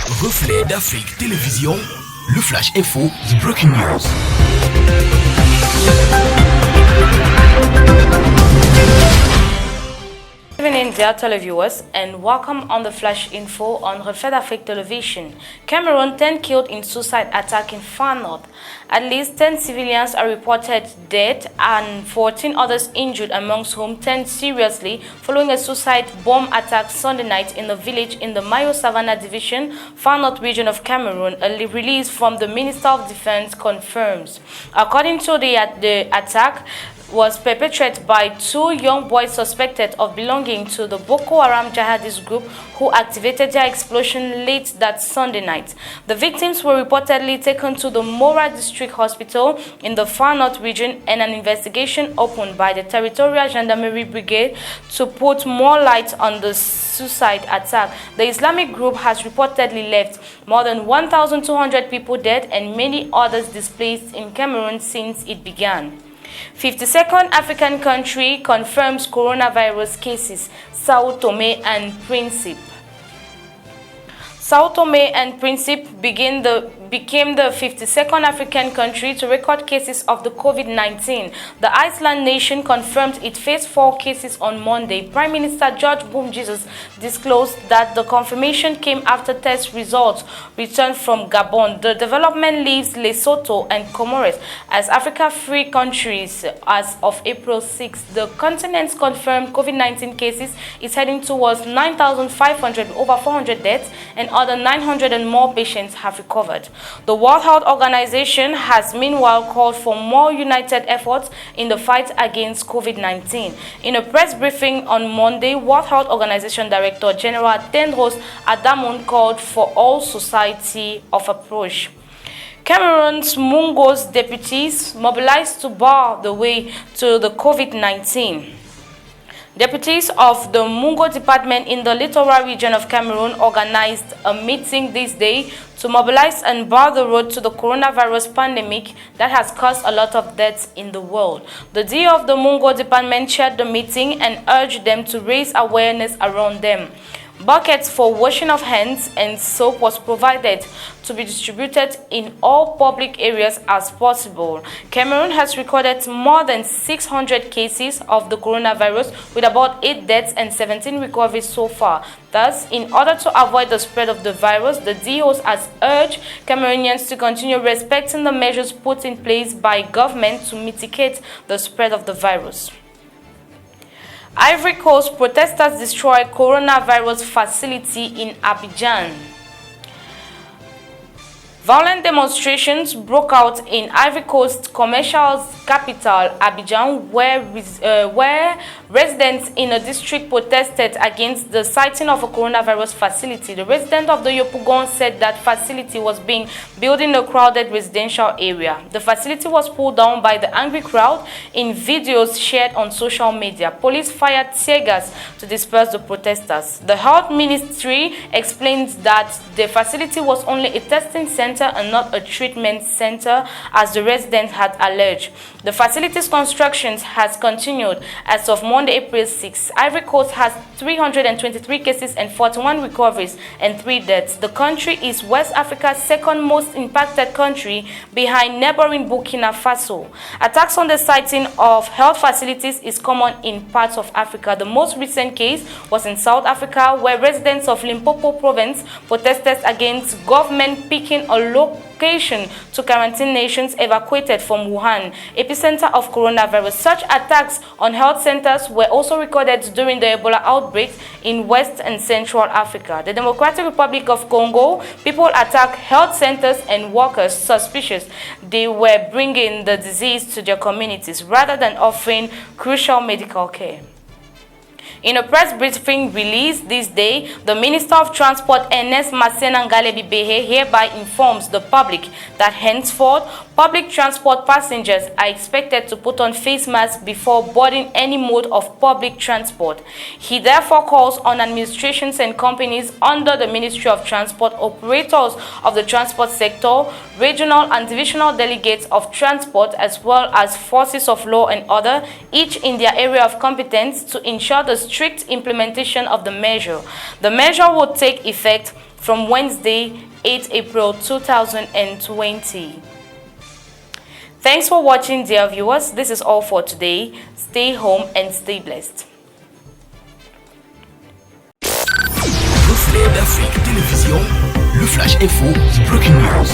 Reflet d'Afrique Télévision, le Flash Info, the Breaking News. Good evening, dear televiewers, and welcome on the Flash Info on Reflet d'Afrique Television. Cameroon, 10 killed in suicide attack in Far North. At least 10 civilians are reported dead and 14 others injured, amongst whom 10 seriously, following a suicide bomb attack Sunday night in the village in the Mayo Savannah Division, Far North region of Cameroon. A release from the Minister of Defense confirms. According to the attack was perpetrated by 2 young boys suspected of belonging to the Boko Haram jihadist group who activated their explosion late that Sunday night. The victims were reportedly taken to the Mora District Hospital in the Far North region, and an investigation opened by the Territorial Gendarmerie Brigade to put more light on the suicide attack. The Islamic group has reportedly left more than 1,200 people dead and many others displaced in Cameroon since it began. 52nd African country confirms coronavirus cases, Sao Tome and Principe. Sao Tome and Principe became the 52nd African country to record cases of the COVID-19. The Iceland nation confirmed it faced 4 cases on Monday. Prime Minister George Jesus disclosed that the confirmation came after test results returned from Gabon. The development leaves Lesotho and Comoros as Africa-free countries as of April 6. The continent's confirmed COVID-19 cases is heading towards 9,500, over 400 deaths, and other 900 and more patients have recovered. The World Health Organization has meanwhile called for more united efforts in the fight against COVID-19. In a press briefing on Monday, World Health Organization Director General Tedros Adhanom called for all society of approach. Cameroon's Mungo's deputies mobilized to bar the way to the COVID-19. Deputies of the Mungo department in the littoral region of Cameroon organized a meeting this day to mobilize and bar the road to the coronavirus pandemic that has caused a lot of deaths in the world. The DO of the Mungo department chaired the meeting and urged them to raise awareness around them. Buckets for washing of hands and soap was provided to be distributed in all public areas as possible. Cameroon has recorded more than 600 cases of the coronavirus with about 8 deaths and 17 recoveries so far. Thus, in order to avoid the spread of the virus, the DOs has urged Cameroonians to continue respecting the measures put in place by government to mitigate the spread of the virus. Ivory Coast protesters destroy coronavirus facility in Abidjan. Violent demonstrations broke out in Ivory Coast commercial capital Abidjan, where residents in a district protested against the siting of a coronavirus facility. The resident of the Yopougon said that facility was being built in a crowded residential area. The facility was pulled down by the angry crowd in videos shared on social media. Police fired tear gas to disperse the protesters. The health ministry explained that the facility was only a testing center and not a treatment center, as the residents had alleged. The facility's construction has continued as of Monday, April 6. Ivory Coast has 323 cases and 41 recoveries and 3 deaths. The country is West Africa's second most impacted country behind neighboring Burkina Faso. Attacks on the siting of health facilities is common in parts of Africa. The most recent case was in South Africa, where residents of Limpopo province protested against government picking a location to quarantine nations evacuated from Wuhan, epicenter of coronavirus. Such attacks on health centers were also recorded during the Ebola outbreaks in West and Central Africa. The Democratic Republic of Congo, people attack health centers and workers suspicious they were bringing the disease to their communities rather than offering crucial medical care. In a press briefing released this day, the Minister of Transport, Ernest Massenangale-Bibehe, hereby informs the public that henceforth, public transport passengers are expected to put on face masks before boarding any mode of public transport. He therefore calls on administrations and companies under the Ministry of Transport, operators of the transport sector, regional and divisional delegates of transport, as well as forces of law and order, each in their area of competence, to ensure the strict implementation of the measure. The measure will take effect from Wednesday, 8 April 2020. Thanks for watching, dear viewers. This is all for today. Stay home and stay blessed. Reflet d'Afrique Télévision, le Flash Info, the Breaking News.